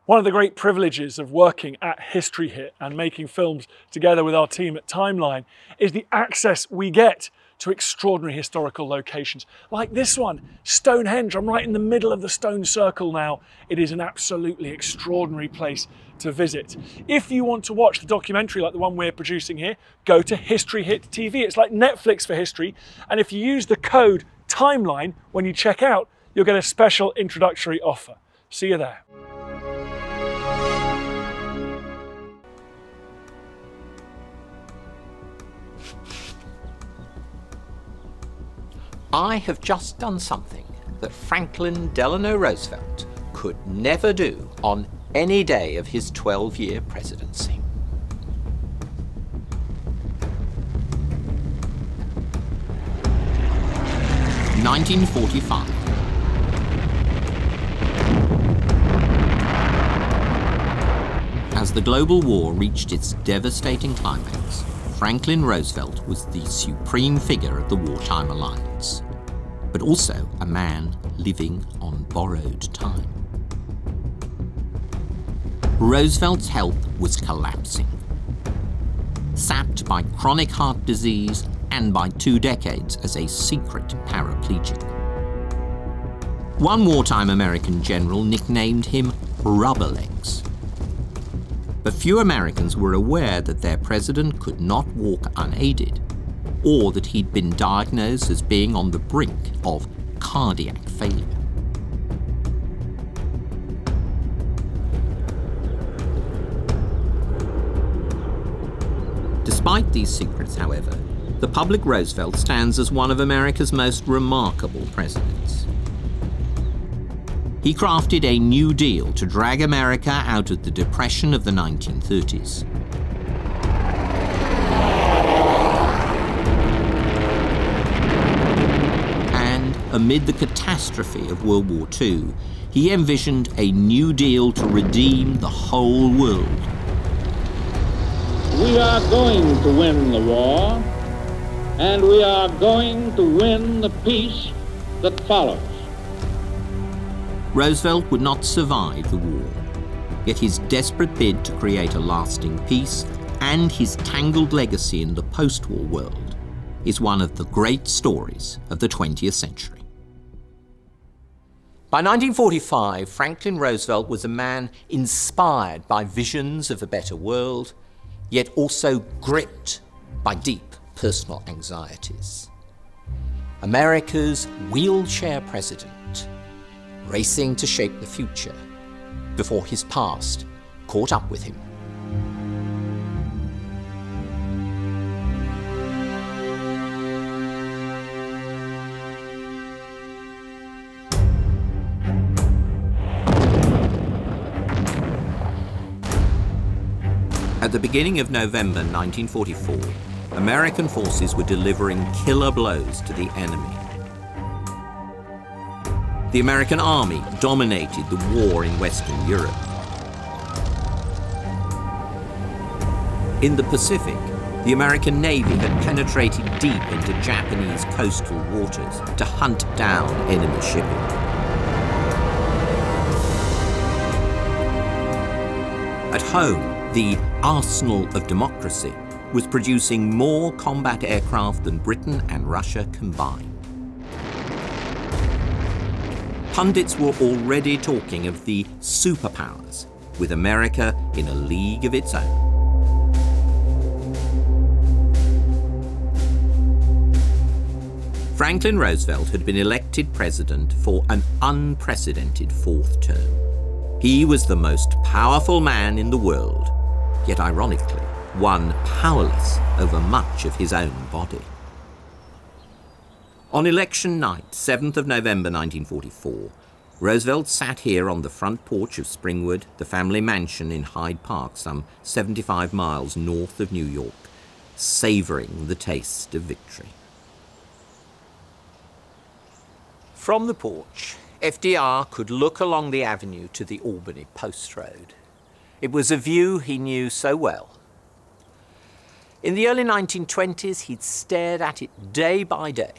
One of the great privileges of working at History Hit and making films together with our team at Timeline is the access we get to extraordinary historical locations. Like this one, Stonehenge. I'm right in the middle of the stone circle now. It is an absolutely extraordinary place to visit. If you want to watch the documentary like the one we're producing here, go to History Hit TV. It's like Netflix for history. And if you use the code TIMELINE when you check out, you'll get a special introductory offer. See you there. I have just done something that Franklin Delano Roosevelt could never do on any day of his 12-year presidency. (1945). As the global war reached its devastating climax, Franklin Roosevelt was the supreme figure of the wartime alliance, but also a man living on borrowed time. Roosevelt's health was collapsing, sapped by chronic heart disease and by 2 decades as a secret paraplegic. One wartime American general nicknamed him Rubber Legs. But few Americans were aware that their president could not walk unaided, or that he'd been diagnosed as being on the brink of cardiac failure. Despite these secrets, however, the public Roosevelt stands as one of America's most remarkable presidents. He crafted a New Deal to drag America out of the Depression of the 1930s. And amid the catastrophe of World War II, he envisioned a New Deal to redeem the whole world. We are going to win the war, and we are going to win the peace that follows. Roosevelt would not survive the war, yet his desperate bid to create a lasting peace and his tangled legacy in the post-war world is one of the great stories of the 20th century. By 1945, Franklin Roosevelt was a man inspired by visions of a better world, yet also gripped by deep personal anxieties. America's wheelchair president, racing to shape the future before his past caught up with him. At the beginning of November 1944, American forces were delivering killer blows to the enemy. The American army dominated the war in Western Europe. In the Pacific, the American Navy had penetrated deep into Japanese coastal waters to hunt down enemy shipping. At home, the arsenal of democracy was producing more combat aircraft than Britain and Russia combined. Pundits were already talking of the superpowers, with America in a league of its own. Franklin Roosevelt had been elected president for an unprecedented 4th term. He was the most powerful man in the world, yet ironically, one powerless over much of his own body. On election night, 7th of November 1944, Roosevelt sat here on the front porch of Springwood, the family mansion in Hyde Park, some 75 miles north of New York, savouring the taste of victory. From the porch, FDR could look along the avenue to the Albany Post Road. It was a view he knew so well. In the early 1920s, he'd stared at it day by day,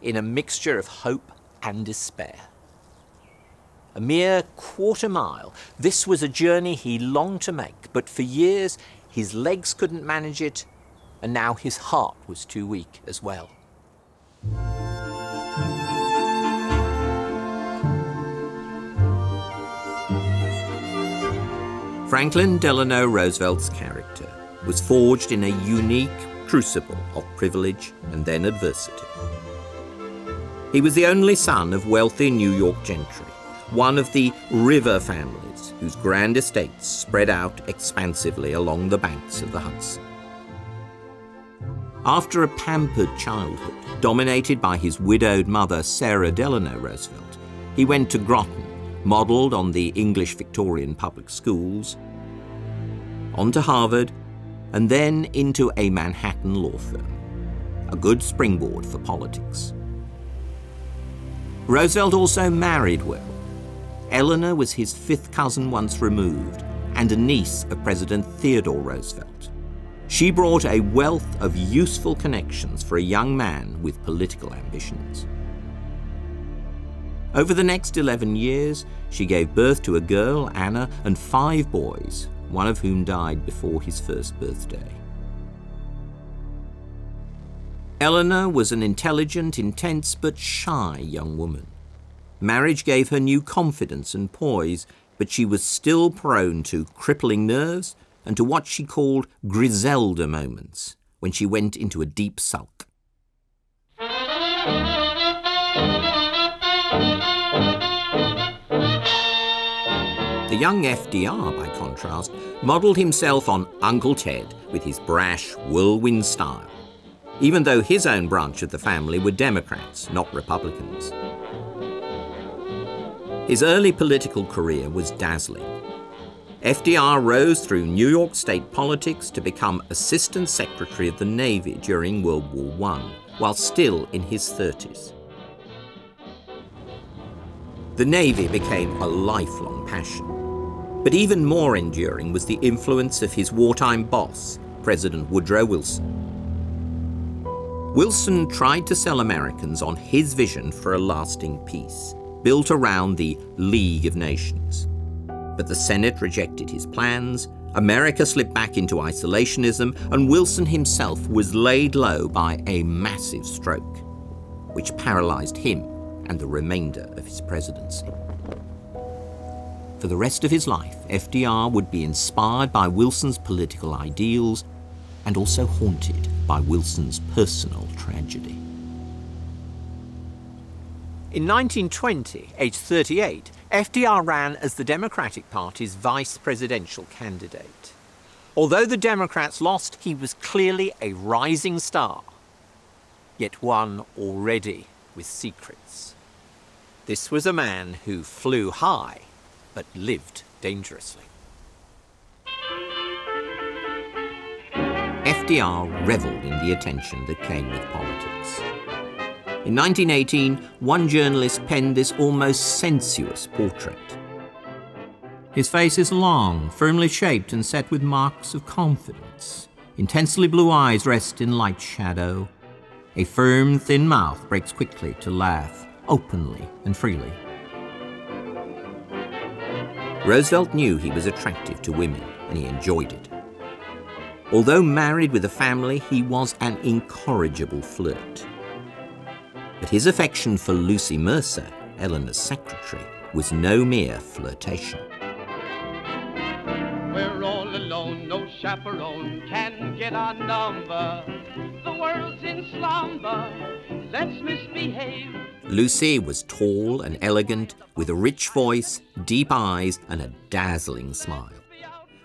in a mixture of hope and despair. A mere quarter mile. This was a journey he longed to make, but for years his legs couldn't manage it, and now his heart was too weak as well. Franklin Delano Roosevelt's character was forged in a unique crucible of privilege and then adversity. He was the only son of wealthy New York gentry, one of the River families whose grand estates spread out expansively along the banks of the Hudson. After a pampered childhood dominated by his widowed mother, Sarah Delano Roosevelt, he went to Groton, modelled on the English Victorian public schools, on to Harvard, and then into a Manhattan law firm, a good springboard for politics. Roosevelt also married well. Eleanor was his fifth cousin once removed and a niece of President Theodore Roosevelt. She brought a wealth of useful connections for a young man with political ambitions. Over the next 11 years, she gave birth to a girl, Anna, and 5 boys, one of whom died before his first birthday. Eleanor was an intelligent, intense, but shy young woman. Marriage gave her new confidence and poise, but she was still prone to crippling nerves and to what she called Griselda moments, when she went into a deep sulk. The young FDR, by contrast, modelled himself on Uncle Ted with his brash, whirlwind style, even though his own branch of the family were Democrats, not Republicans. His early political career was dazzling. FDR rose through New York state politics to become Assistant Secretary of the Navy during World War I, while still in his 30s. The Navy became a lifelong passion. But even more enduring was the influence of his wartime boss, President Woodrow Wilson. Wilson tried to sell Americans on his vision for a lasting peace, built around the League of Nations. But the Senate rejected his plans, America slipped back into isolationism, and Wilson himself was laid low by a massive stroke, which paralyzed him and the remainder of his presidency. For the rest of his life, FDR would be inspired by Wilson's political ideals and also haunted by Wilson's personal tragedy. In 1920, aged 38, FDR ran as the Democratic Party's vice presidential candidate. Although the Democrats lost, he was clearly a rising star, yet one already with secrets. This was a man who flew high, but lived dangerously. FDR revelled in the attention that came with politics. In 1918, one journalist penned this almost sensuous portrait. His face is long, firmly shaped and set with marks of confidence. Intensely blue eyes rest in light shadow. A firm, thin mouth breaks quickly to laugh, openly and freely. Roosevelt knew he was attractive to women, and he enjoyed it. Although married with a family, he was an incorrigible flirt. But his affection for Lucy Mercer, Eleanor's secretary, was no mere flirtation. We're all alone, no chaperone can get our number. The world's in slumber, let's misbehave. Lucy was tall and elegant, with a rich voice, deep eyes, and a dazzling smile.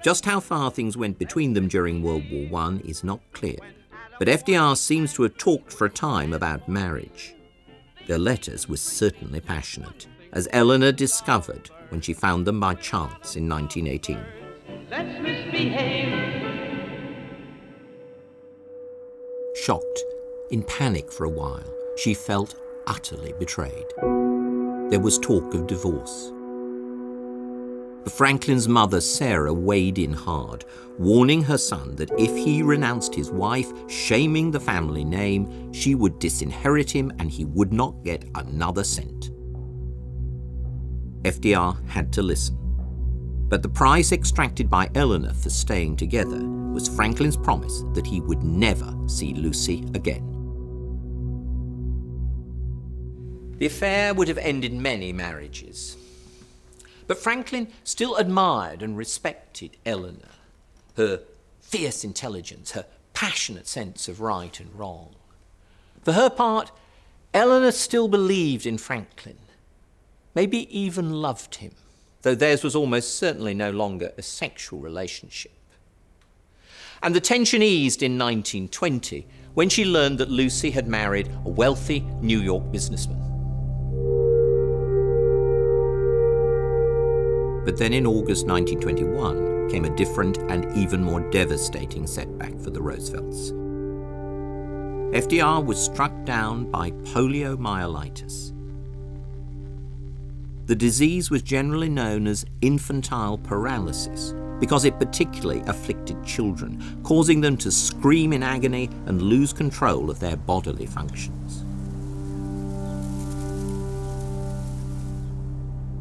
Just how far things went between them during World War I is not clear, but FDR seems to have talked for a time about marriage. Their letters were certainly passionate, as Eleanor discovered when she found them by chance in 1918. Let's misbehave. Shocked, in panic for a while, she felt utterly betrayed. There was talk of divorce. But Franklin's mother, Sarah, weighed in hard, warning her son that if he renounced his wife, shaming the family name, she would disinherit him and he would not get another cent. FDR had to listen. But the price extracted by Eleanor for staying together was Franklin's promise that he would never see Lucy again. The affair would have ended many marriages. But Franklin still admired and respected Eleanor, her fierce intelligence, her passionate sense of right and wrong. For her part, Eleanor still believed in Franklin, maybe even loved him, though theirs was almost certainly no longer a sexual relationship. And the tension eased in 1920 when she learned that Lucy had married a wealthy New York businessman. But then in August 1921 came a different and even more devastating setback for the Roosevelts. FDR was struck down by poliomyelitis. The disease was generally known as infantile paralysis because it particularly afflicted children, causing them to scream in agony and lose control of their bodily functions.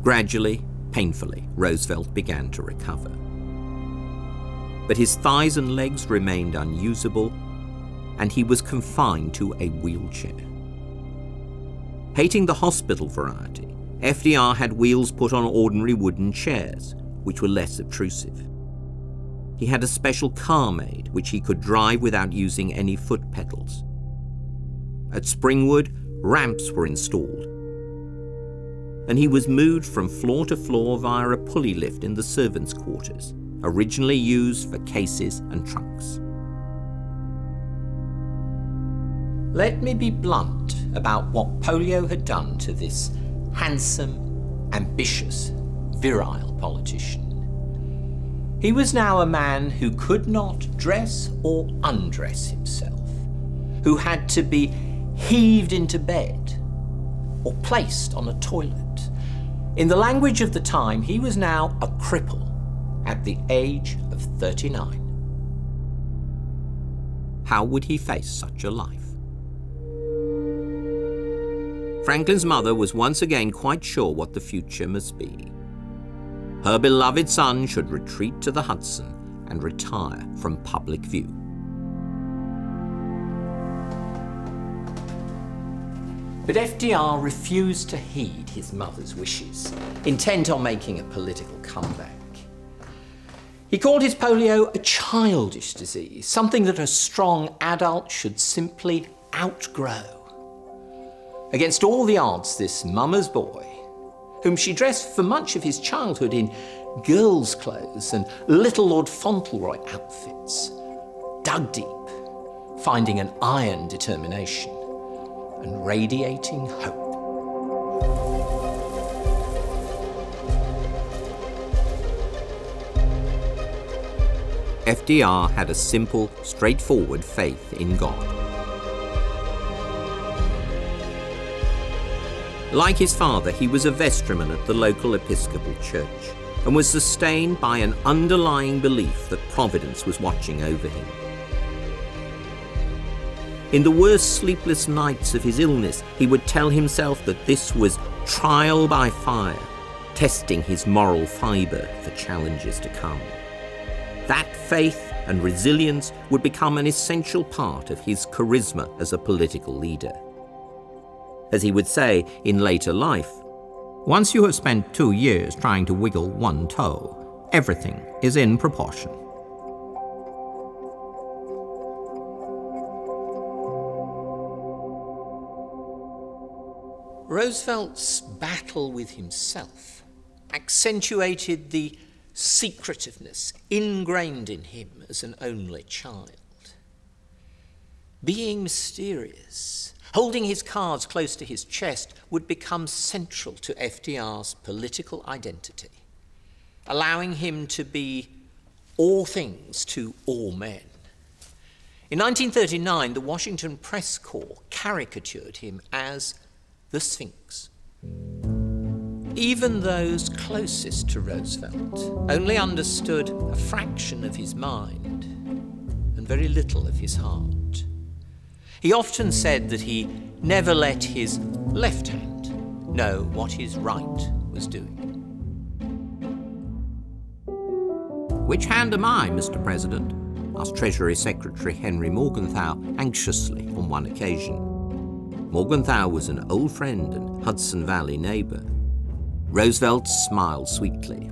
Gradually, painfully, Roosevelt began to recover. But his thighs and legs remained unusable, and he was confined to a wheelchair. Hating the hospital variety, FDR had wheels put on ordinary wooden chairs, which were less obtrusive. He had a special car made, which he could drive without using any foot pedals. At Springwood, ramps were installed, and he was moved from floor to floor via a pulley lift in the servants' quarters, originally used for cases and trunks. Let me be blunt about what polio had done to this handsome, ambitious, virile politician. He was now a man who could not dress or undress himself, who had to be heaved into bed or placed on a toilet. In the language of the time, he was now a cripple at the age of 39. How would he face such a life? Franklin's mother was once again quite sure what the future must be. Her beloved son should retreat to the Hudson and retire from public view. But FDR refused to heed his mother's wishes, intent on making a political comeback. He called his polio a childish disease, something that a strong adult should simply outgrow. Against all the odds, this mama's boy, whom she dressed for much of his childhood in girls' clothes and little Lord Fauntleroy outfits, dug deep, finding an iron determination and radiating hope. FDR had a simple, straightforward faith in God. Like his father, he was a vestryman at the local Episcopal church and was sustained by an underlying belief that Providence was watching over him. In the worst sleepless nights of his illness, he would tell himself that this was trial by fire, testing his moral fibre for challenges to come. That faith and resilience would become an essential part of his charisma as a political leader. As he would say in later life, once you have spent 2 years trying to wiggle one toe, everything is in proportion. Roosevelt's battle with himself accentuated the secretiveness ingrained in him as an only child. Being mysterious, holding his cards close to his chest, would become central to FDR's political identity, allowing him to be all things to all men. In 1939, the Washington Press Corps caricatured him as the Sphinx. Even those closest to Roosevelt only understood a fraction of his mind and very little of his heart. He often said that he never let his left hand know what his right was doing. "Which hand am I, Mr. President?" asked Treasury Secretary Henry Morgenthau anxiously on one occasion. Morgenthau was an old friend and Hudson Valley neighbor. Roosevelt smiled sweetly.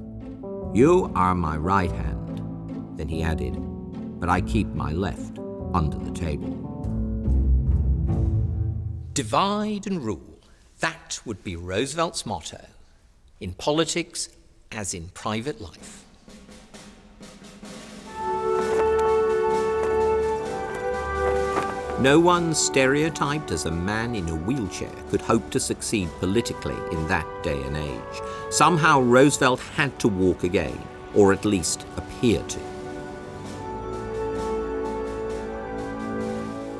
"You are my right hand." Then he added, "But I keep my left under the table." Divide and rule. That would be Roosevelt's motto, in politics as in private life. No one stereotyped as a man in a wheelchair could hope to succeed politically in that day and age. Somehow Roosevelt had to walk again, or at least appear to.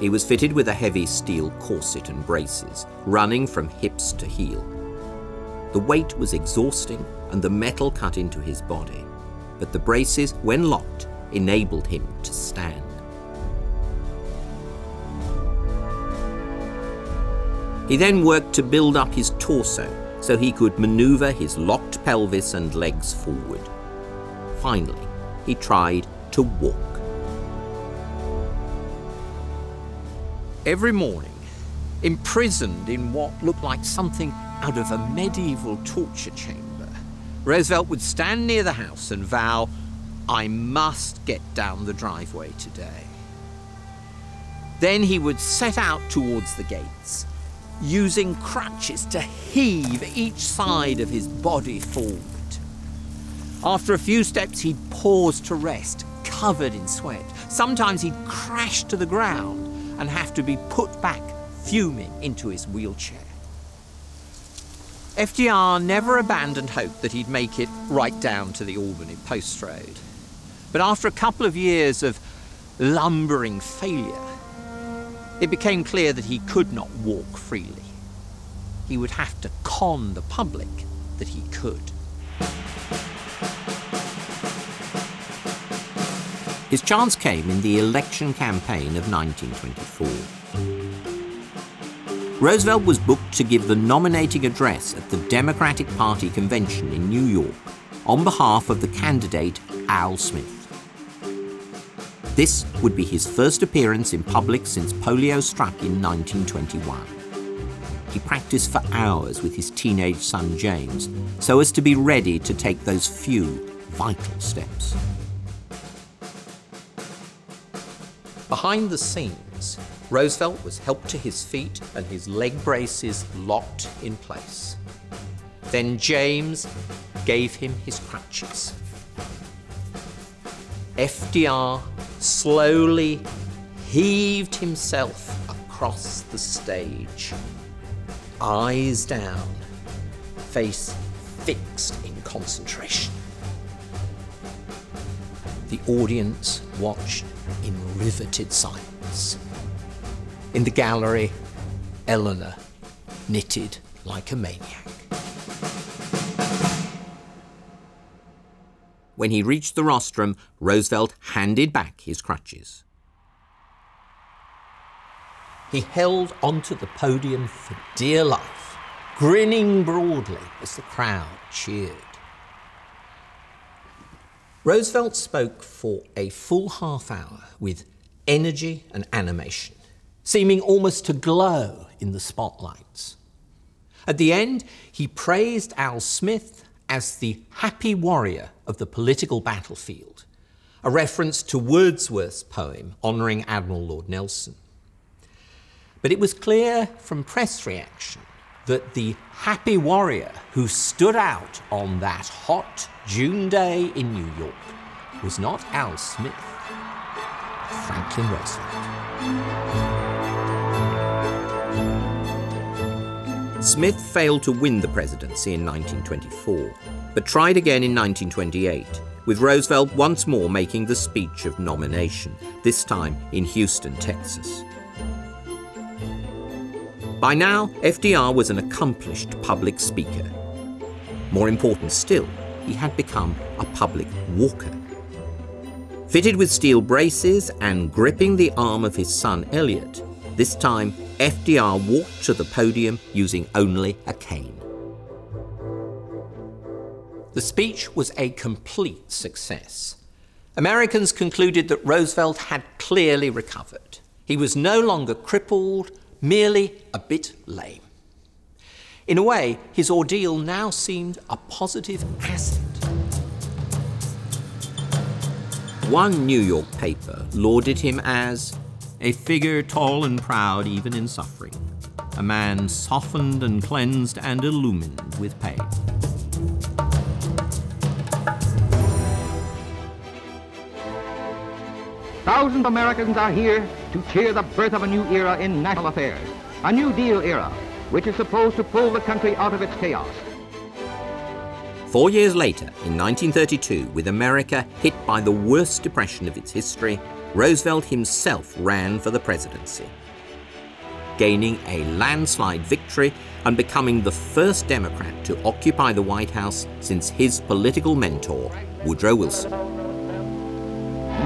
He was fitted with a heavy steel corset and braces, running from hips to heel. The weight was exhausting and the metal cut into his body, but the braces, when locked, enabled him to stand. He then worked to build up his torso so he could maneuver his locked pelvis and legs forward. Finally, he tried to walk. Every morning, imprisoned in what looked like something out of a medieval torture chamber, Roosevelt would stand near the house and vow, "I must get down the driveway today." Then he would set out towards the gates, using crutches to heave each side of his body forward. After a few steps, he'd pause to rest, covered in sweat. Sometimes he'd crash to the ground and have to be put back, fuming, into his wheelchair. FDR never abandoned hope that he'd make it right down to the Albany Post Road. But after a couple of years of lumbering failure, it became clear that he could not walk freely. He would have to con the public that he could. His chance came in the election campaign of 1924. Roosevelt was booked to give the nominating address at the Democratic Party convention in New York on behalf of the candidate Al Smith. This would be his first appearance in public since polio struck in 1921. He practiced for hours with his teenage son James so as to be ready to take those few vital steps. Behind the scenes, Roosevelt was helped to his feet and his leg braces locked in place. Then James gave him his crutches. FDR slowly heaved himself across the stage, eyes down, face fixed in concentration. The audience watched in riveted silence. In the gallery, Eleanor knitted like a maniac. When he reached the rostrum, Roosevelt handed back his crutches. He held onto the podium for dear life, grinning broadly as the crowd cheered. Roosevelt spoke for a full half hour with energy and animation, seeming almost to glow in the spotlights. At the end, he praised Al Smith as the happy warrior of the political battlefield, a reference to Wordsworth's poem honouring Admiral Lord Nelson. But it was clear from press reaction that the happy warrior who stood out on that hot June day in New York was not Al Smith, but Franklin Roosevelt. Smith failed to win the presidency in 1924, but tried again in 1928, with Roosevelt once more making the speech of nomination, this time in Houston, Texas. By now, FDR was an accomplished public speaker. More important still, he had become a public walker. Fitted with steel braces and gripping the arm of his son Elliot, this time FDR walked to the podium using only a cane. The speech was a complete success. Americans concluded that Roosevelt had clearly recovered. He was no longer crippled, merely a bit lame. In a way, his ordeal now seemed a positive asset. One New York paper lauded him as a figure tall and proud even in suffering, a man softened and cleansed and illumined with pain. Thousands of Americans are here to cheer the birth of a new era in national affairs, a New Deal era, which is supposed to pull the country out of its chaos. 4 years later, in 1932, with America hit by the worst depression of its history, Roosevelt himself ran for the presidency, gaining a landslide victory and becoming the first Democrat to occupy the White House since his political mentor, Woodrow Wilson.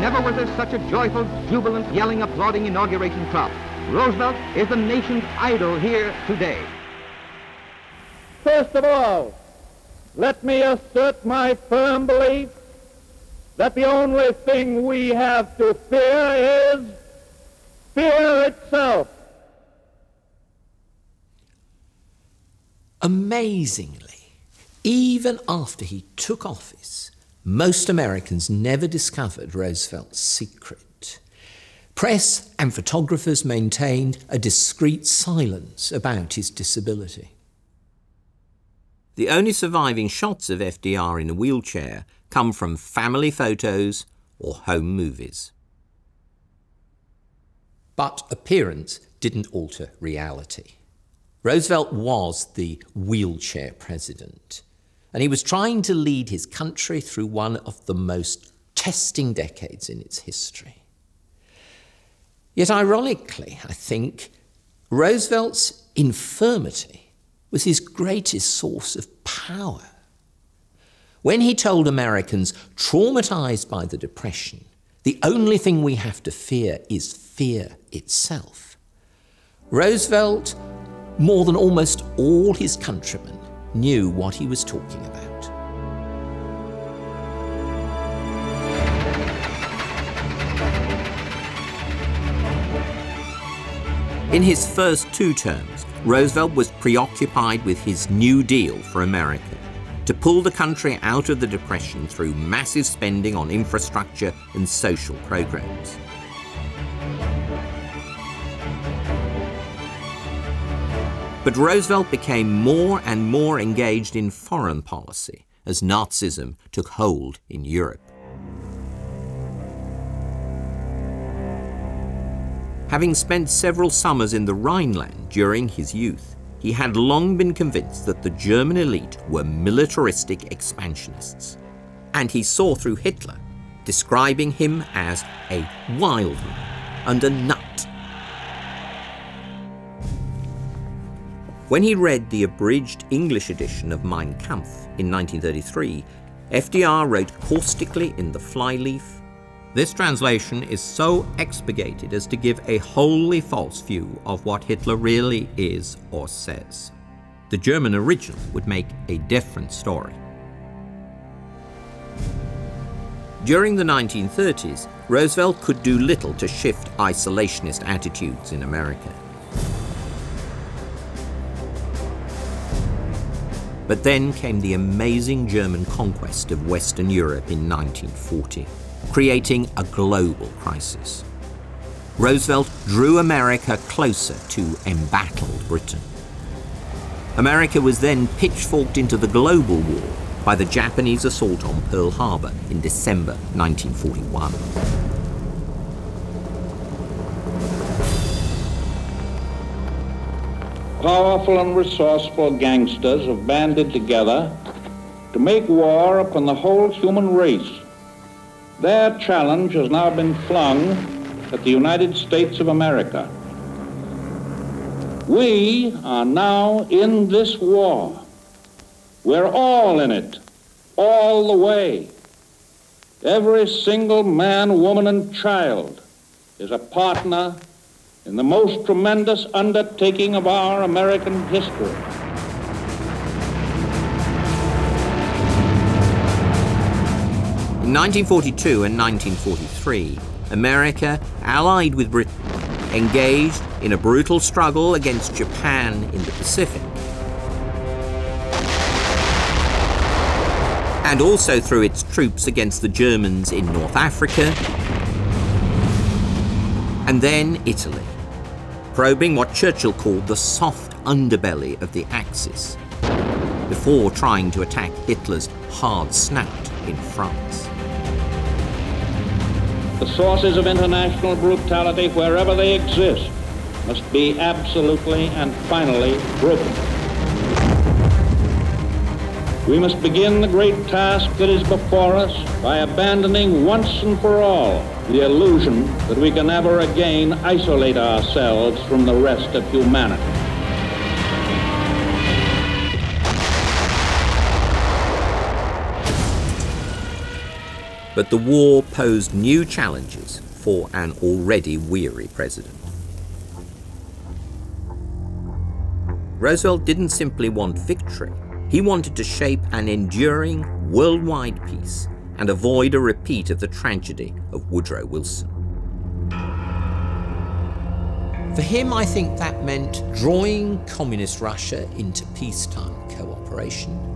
Never was there such a joyful, jubilant, yelling, applauding inauguration crowd. Roosevelt is the nation's idol here today. First of all, let me assert my firm belief that the only thing we have to fear is fear itself. Amazingly, even after he took office, most Americans never discovered Roosevelt's secret. Press and photographers maintained a discreet silence about his disability. The only surviving shots of FDR in a wheelchair come from family photos or home movies. But appearance didn't alter reality. Roosevelt was the wheelchair president, and he was trying to lead his country through one of the most testing decades in its history. Yet ironically, I think, Roosevelt's infirmity was his greatest source of power. When he told Americans traumatized by the Depression, the only thing we have to fear is fear itself, Roosevelt, more than almost all his countrymen, knew what he was talking about. In his first 2 terms, Roosevelt was preoccupied with his New Deal for America, to pull the country out of the Depression through massive spending on infrastructure and social programs. But Roosevelt became more and more engaged in foreign policy as Nazism took hold in Europe. Having spent several summers in the Rhineland during his youth, he had long been convinced that the German elite were militaristic expansionists, and he saw through Hitler, describing him as a wild man and a nut. When he read the abridged English edition of Mein Kampf in 1933, FDR wrote caustically in the flyleaf, "This translation is so expurgated as to give a wholly false view of what Hitler really is or says. The German original would make a different story." During the 1930s, Roosevelt could do little to shift isolationist attitudes in America. But then came the amazing German conquest of Western Europe in 1940. Creating a global crisis. Roosevelt drew America closer to embattled Britain. America was then pitchforked into the global war by the Japanese assault on Pearl Harbor in December 1941. Powerful and resourceful gangsters have banded together to make war upon the whole human race. Their challenge has now been flung at the United States of America. We are now in this war. We're all in it, all the way. Every single man, woman, and child is a partner in the most tremendous undertaking of our American history. In In 1942 and 1943, America, allied with Britain, engaged in a brutal struggle against Japan in the Pacific, and also threw its troops against the Germans in North Africa, and then Italy, probing what Churchill called the soft underbelly of the Axis, before trying to attack Hitler's hard snout in France. The sources of international brutality, wherever they exist, must be absolutely and finally broken. We must begin the great task that is before us by abandoning once and for all the illusion that we can ever again isolate ourselves from the rest of humanity. But the war posed new challenges for an already weary president. Roosevelt didn't simply want victory. He wanted to shape an enduring worldwide peace and avoid a repeat of the tragedy of Woodrow Wilson. For him, I think that meant drawing communist Russia into peacetime cooperation,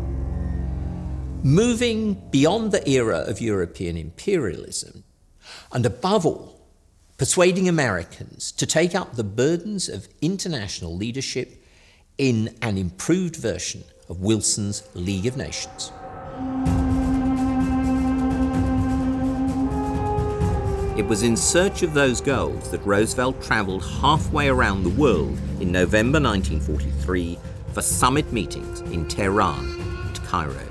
moving beyond the era of European imperialism, and above all, persuading Americans to take up the burdens of international leadership in an improved version of Wilson's League of Nations. It was in search of those goals that Roosevelt travelled halfway around the world in November 1943 for summit meetings in Tehran and Cairo.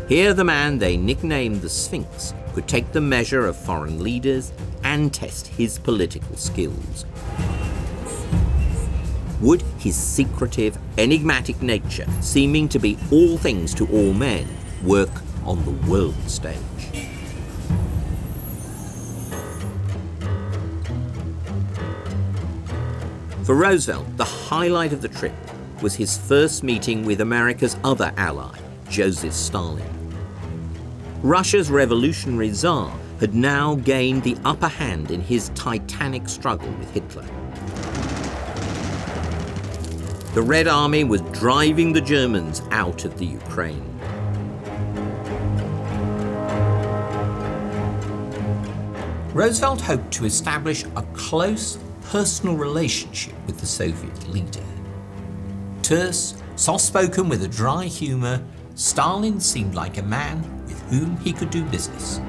Here the man they nicknamed the Sphinx could take the measure of foreign leaders and test his political skills. Would his secretive, enigmatic nature, seeming to be all things to all men, work on the world stage? For Roosevelt, the highlight of the trip was his first meeting with America's other ally, Joseph Stalin. Russia's revolutionary Tsar had now gained the upper hand in his titanic struggle with Hitler. The Red Army was driving the Germans out of the Ukraine. Roosevelt hoped to establish a close personal relationship with the Soviet leader. Terse, soft-spoken with a dry humour, Stalin seemed like a man with whom he could do business.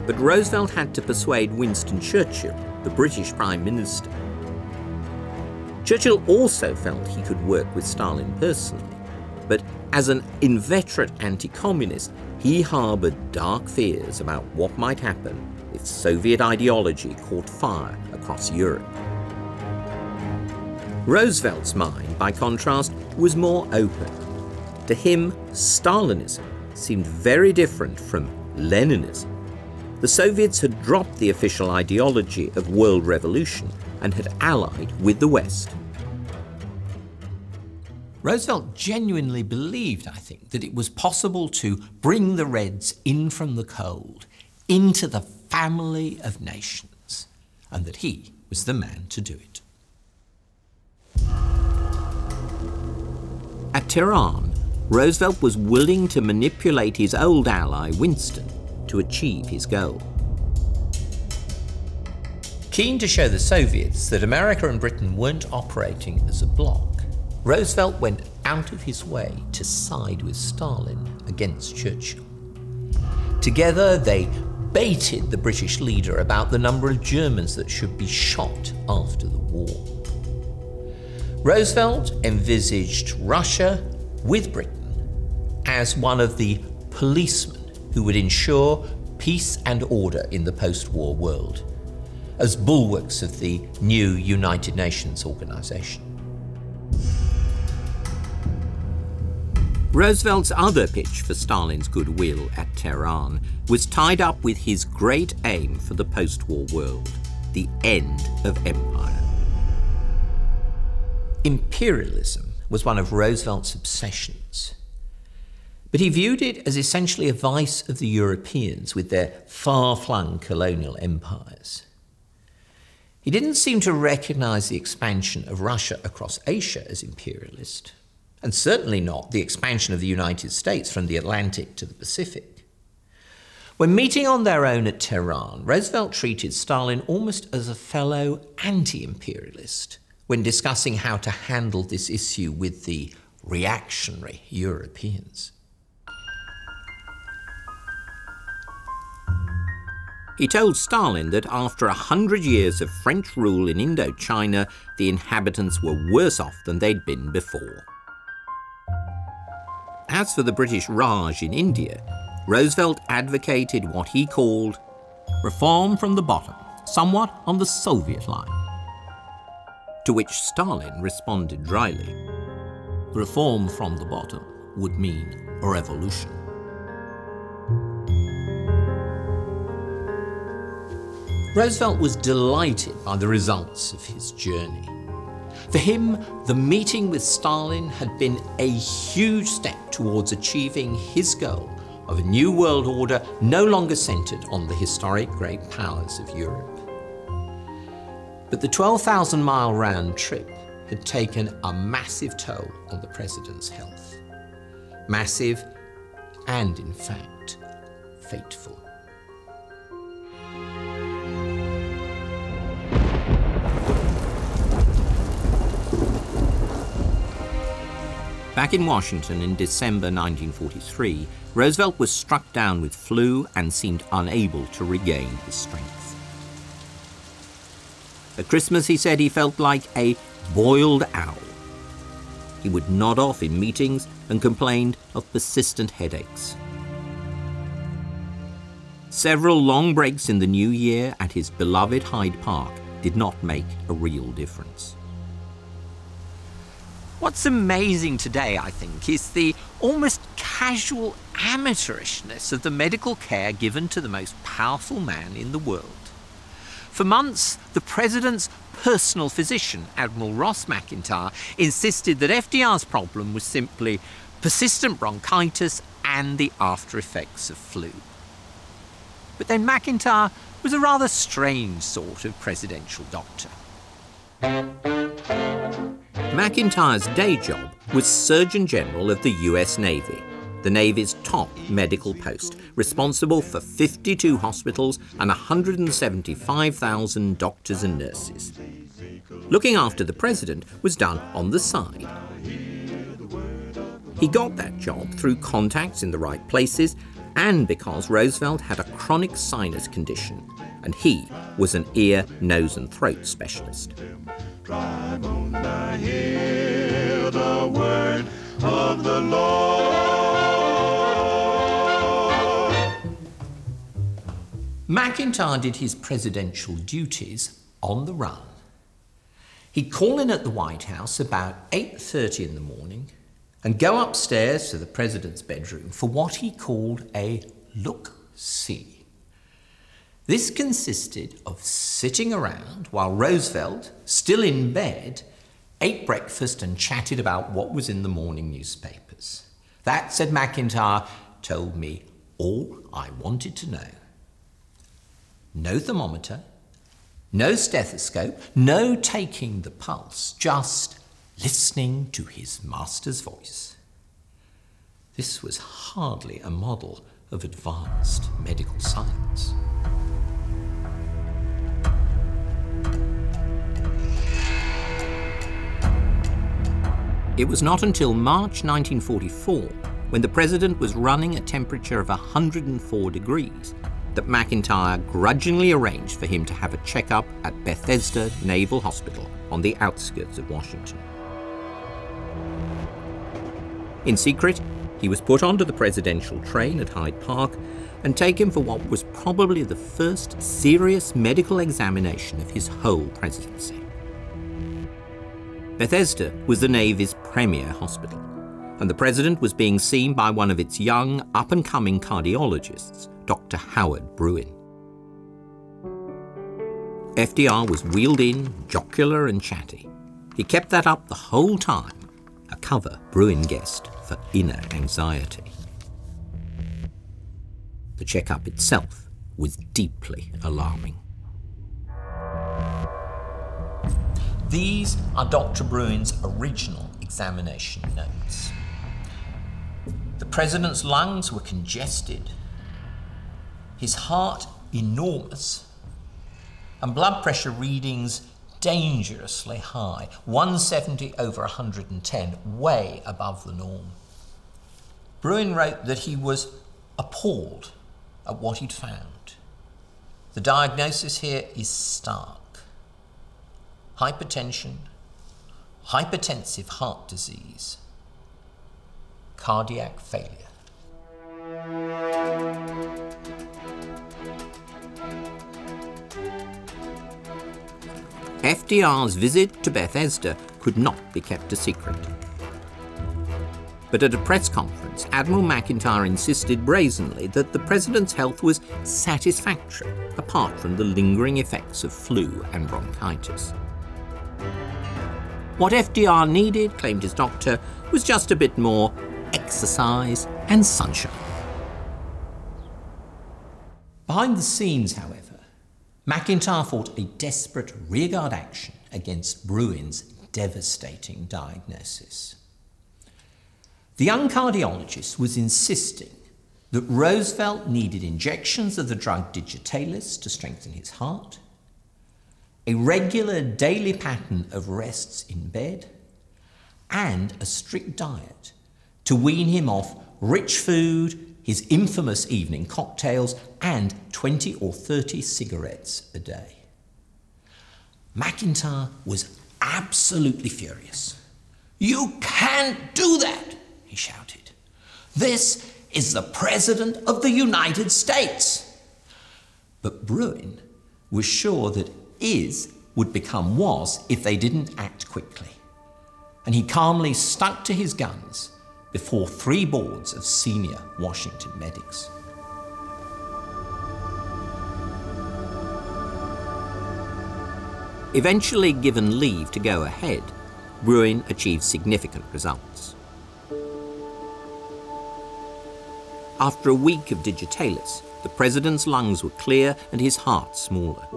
But Roosevelt had to persuade Winston Churchill, the British Prime Minister. Churchill also felt he could work with Stalin personally, but as an inveterate anti-communist, he harboured dark fears about what might happen if Soviet ideology caught fire across Europe. Roosevelt's mind, by contrast, was more open. To him, Stalinism seemed very different from Leninism. The Soviets had dropped the official ideology of world revolution and had allied with the West. Roosevelt genuinely believed, I think, that it was possible to bring the Reds in from the cold, into the family of nations, and that he was the man to do it. At Tehran, Roosevelt was willing to manipulate his old ally, Winston, to achieve his goal. Keen to show the Soviets that America and Britain weren't operating as a bloc, Roosevelt went out of his way to side with Stalin against Churchill. Together, they baited the British leader about the number of Germans that should be shot after the war. Roosevelt envisaged Russia with Britain as one of the policemen who would ensure peace and order in the post-war world, as bulwarks of the new United Nations organization. Roosevelt's other pitch for Stalin's goodwill at Tehran was tied up with his great aim for the post-war world, the end of empire. Imperialism was one of Roosevelt's obsessions. But he viewed it as essentially a vice of the Europeans with their far-flung colonial empires. He didn't seem to recognize the expansion of Russia across Asia as imperialist, and certainly not the expansion of the United States from the Atlantic to the Pacific. When meeting on their own at Tehran, Roosevelt treated Stalin almost as a fellow anti-imperialist when discussing how to handle this issue with the reactionary Europeans. He told Stalin that after 100 years of French rule in Indochina, the inhabitants were worse off than they'd been before. As for the British Raj in India, Roosevelt advocated what he called reform from the bottom, somewhat on the Soviet line. To which Stalin responded dryly, reform from the bottom would mean a revolution. Roosevelt was delighted by the results of his journey. For him, the meeting with Stalin had been a huge step towards achieving his goal of a new world order no longer centered on the historic great powers of Europe. But the 12,000-mile round trip had taken a massive toll on the president's health. Massive and, in fact, fateful. Back in Washington in December 1943, Roosevelt was struck down with flu and seemed unable to regain his strength. At Christmas, he said he felt like a boiled owl. He would nod off in meetings and complained of persistent headaches. Several long breaks in the new year at his beloved Hyde Park did not make a real difference. What's amazing today, I think, is the almost casual amateurishness of the medical care given to the most powerful man in the world. For months, the president's personal physician, Admiral Ross McIntyre, insisted that FDR's problem was simply persistent bronchitis and the after effects of flu. But then McIntyre was a rather strange sort of presidential doctor. McIntyre's day job was Surgeon General of the US Navy, the Navy's top medical post, responsible for 52 hospitals and 175,000 doctors and nurses. Looking after the president was done on the side. He got that job through contacts in the right places and because Roosevelt had a chronic sinus condition, and he was an ear, nose and throat specialist. Drive on, I hear the word of the Lord. McIntyre did his presidential duties on the run. He'd call in at the White House about 8:30 in the morning and go upstairs to the president's bedroom for what he called a look-see. This consisted of sitting around while Roosevelt, still in bed, ate breakfast and chatted about what was in the morning newspapers. That, said McIntyre, told me all I wanted to know. No thermometer, no stethoscope, no taking the pulse, just listening to his master's voice. This was hardly a model of advanced medical science. It was not until March 1944, when the president was running a temperature of 104 degrees, that McIntyre grudgingly arranged for him to have a checkup at Bethesda Naval Hospital on the outskirts of Washington. In secret, he was put onto the presidential train at Hyde Park and taken for what was probably the first serious medical examination of his whole presidency. Bethesda was the Navy's premier hospital, and the president was being seen by one of its young, up-and-coming cardiologists, Dr. Howard Bruin. FDR was wheeled in, jocular and chatty. He kept that up the whole time, a cover Bruin guessed for inner anxiety. The checkup itself was deeply alarming. These are Dr. Bruin's original examination notes. The president's lungs were congested, his heart enormous, and blood pressure readings dangerously high, 170/110, way above the norm. Bruin wrote that he was appalled at what he'd found. The diagnosis here is stark. Hypertension, hypertensive heart disease, cardiac failure. FDR's visit to Bethesda could not be kept a secret. But at a press conference, Admiral McIntyre insisted brazenly that the president's health was satisfactory, apart from the lingering effects of flu and bronchitis. What FDR needed, claimed his doctor, was just a bit more exercise and sunshine. Behind the scenes, however, McIntyre fought a desperate rearguard action against Bruin's devastating diagnosis. The young cardiologist was insisting that Roosevelt needed injections of the drug Digitalis to strengthen his heart, a regular daily pattern of rests in bed, and a strict diet to wean him off rich food, his infamous evening cocktails, and 20 or 30 cigarettes a day. McIntyre was absolutely furious. "You can't do that," he shouted. "This is the President of the United States." But Bruin was sure that is would become was if they didn't act quickly. And he calmly stuck to his guns before 3 boards of senior Washington medics. Eventually given leave to go ahead, Bruin achieved significant results. After a week of Digitalis, the president's lungs were clear and his heart smaller.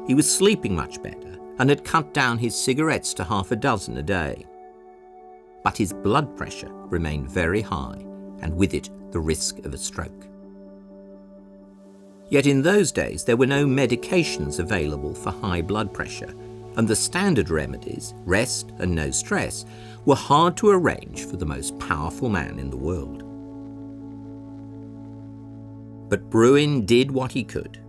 He was sleeping much better and had cut down his cigarettes to half a dozen a day. But his blood pressure remained very high, and with it the risk of a stroke. Yet in those days there were no medications available for high blood pressure, and the standard remedies, rest and no stress, were hard to arrange for the most powerful man in the world. But Bruin did what he could.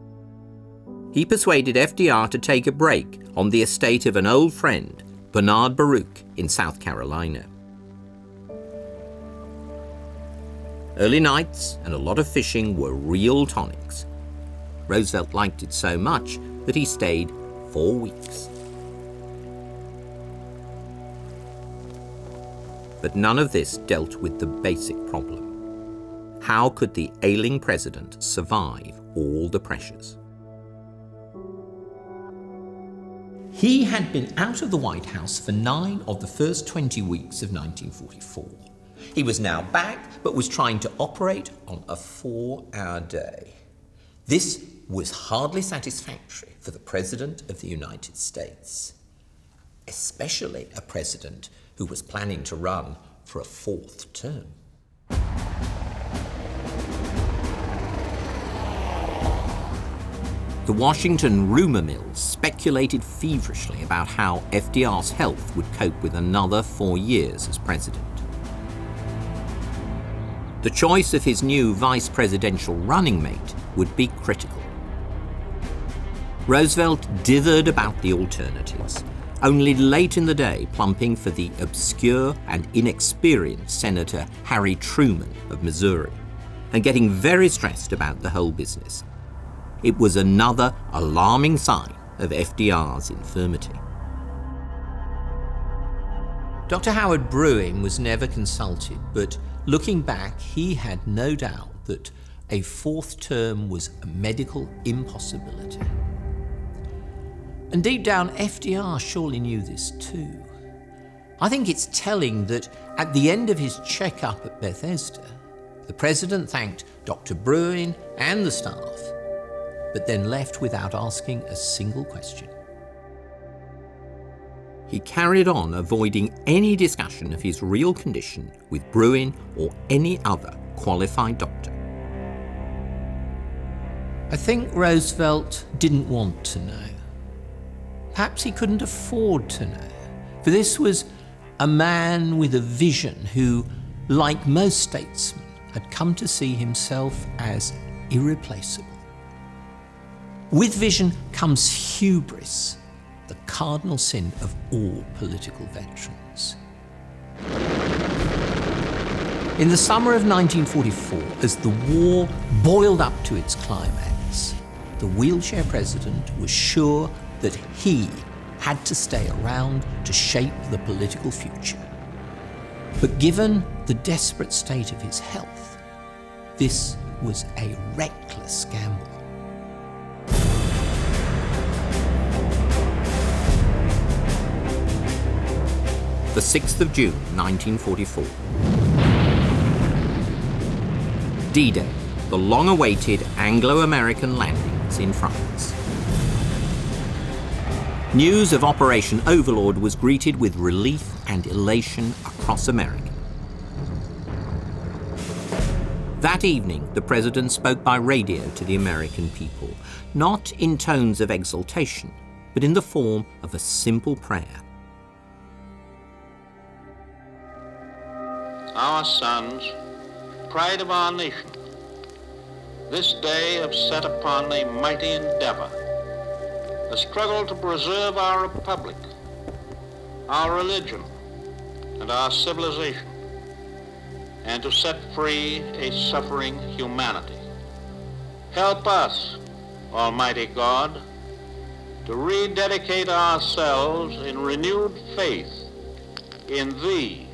He persuaded FDR to take a break on the estate of an old friend, Bernard Baruch, in South Carolina. Early nights and a lot of fishing were real tonics. Roosevelt liked it so much that he stayed 4 weeks. But none of this dealt with the basic problem. How could the ailing president survive all the pressures? He had been out of the White House for 9 of the first 20 weeks of 1944. He was now back, but was trying to operate on a 4-hour day. This was hardly satisfactory for the President of the United States, especially a president who was planning to run for a 4th term. The Washington rumor mills speculated feverishly about how FDR's health would cope with another 4 years as president. The choice of his new vice presidential running mate would be critical. Roosevelt dithered about the alternatives, only late in the day plumping for the obscure and inexperienced Senator Harry Truman of Missouri, and getting very stressed about the whole business. It was another alarming sign of FDR's infirmity. Dr. Howard Bruin was never consulted, but looking back, he had no doubt that a 4th term was a medical impossibility. And deep down, FDR surely knew this too. I think it's telling that at the end of his checkup at Bethesda, the president thanked Dr. Bruin and the staff, but then left without asking a single question. He carried on avoiding any discussion of his real condition with Bruin or any other qualified doctor. I think Roosevelt didn't want to know. Perhaps he couldn't afford to know, for this was a man with a vision who, like most statesmen, had come to see himself as irreplaceable. With vision comes hubris, the cardinal sin of all political veterans. In the summer of 1944, as the war boiled up to its climax, the wheelchair president was sure that he had to stay around to shape the political future. But given the desperate state of his health, this was a reckless gamble. The 6th of June, 1944. D-Day, the long-awaited Anglo-American landings in France. News of Operation Overlord was greeted with relief and elation across America. That evening, the president spoke by radio to the American people, not in tones of exultation, but in the form of a simple prayer. Our sons, pride of our nation, this day have set upon a mighty endeavor, a struggle to preserve our republic, our religion, and our civilization, and to set free a suffering humanity. Help us, Almighty God, to rededicate ourselves in renewed faith in Thee,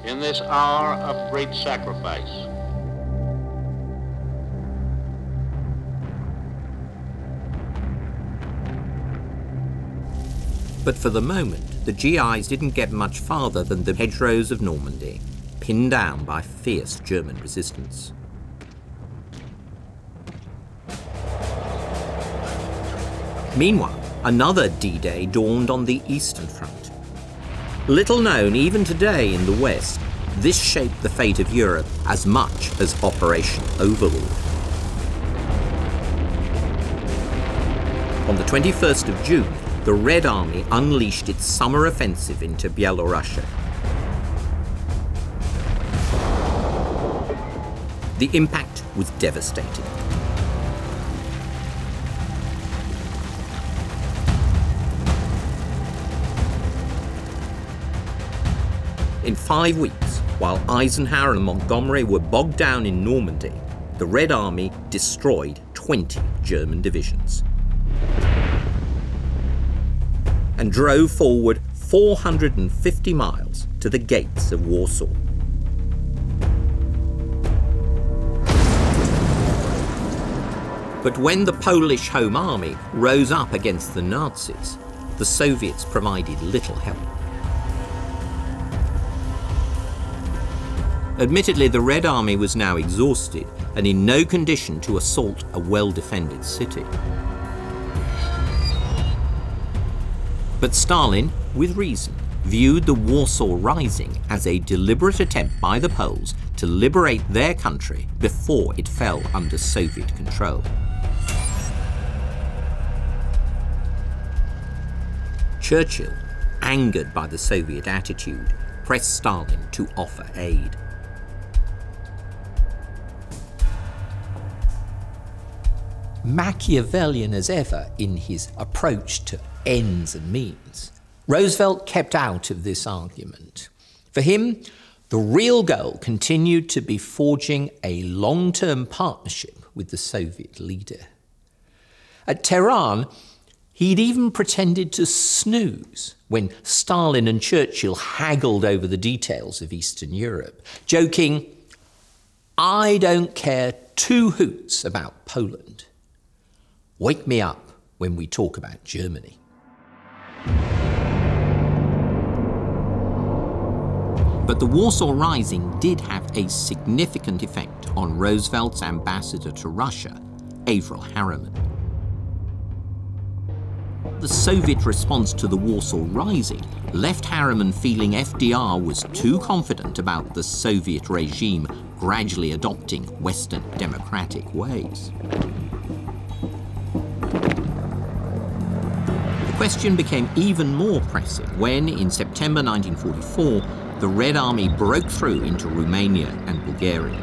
in this hour of great sacrifice. But for the moment, the GIs didn't get much farther than the hedgerows of Normandy, pinned down by fierce German resistance. Meanwhile, another D-Day dawned on the Eastern Front. Little known even today in the West, this shaped the fate of Europe as much as Operation Overlord. On the 21st of June, the Red Army unleashed its summer offensive into Byelorussia. The impact was devastating. In 5 weeks, while Eisenhower and Montgomery were bogged down in Normandy, the Red Army destroyed 20 German divisions and drove forward 450 miles to the gates of Warsaw. But when the Polish Home Army rose up against the Nazis, the Soviets provided little help. Admittedly, the Red Army was now exhausted and in no condition to assault a well-defended city. But Stalin, with reason, viewed the Warsaw Rising as a deliberate attempt by the Poles to liberate their country before it fell under Soviet control. Churchill, angered by the Soviet attitude, pressed Stalin to offer aid. Machiavellian as ever in his approach to ends and means, Roosevelt kept out of this argument. For him, the real goal continued to be forging a long-term partnership with the Soviet leader. At Tehran, he'd even pretended to snooze when Stalin and Churchill haggled over the details of Eastern Europe, joking, "I don't care two hoots about Poland. Wake me up when we talk about Germany." But the Warsaw Rising did have a significant effect on Roosevelt's ambassador to Russia, Averell Harriman. The Soviet response to the Warsaw Rising left Harriman feeling FDR was too confident about the Soviet regime gradually adopting Western democratic ways. The question became even more pressing when, in September 1944, the Red Army broke through into Romania and Bulgaria.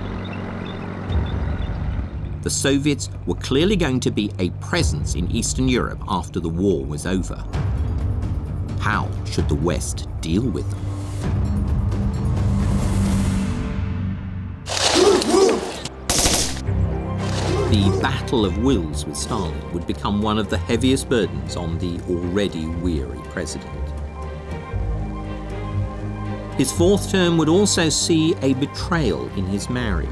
The Soviets were clearly going to be a presence in Eastern Europe after the war was over. How should the West deal with them? The Battle of Wills with Stalin would become one of the heaviest burdens on the already weary president. His fourth term would also see a betrayal in his marriage.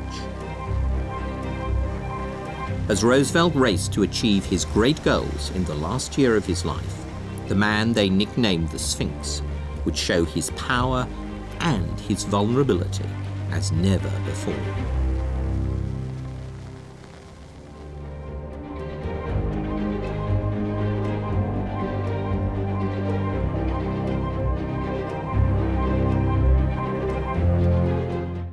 As Roosevelt raced to achieve his great goals in the last year of his life, the man they nicknamed the Sphinx would show his power and his vulnerability as never before.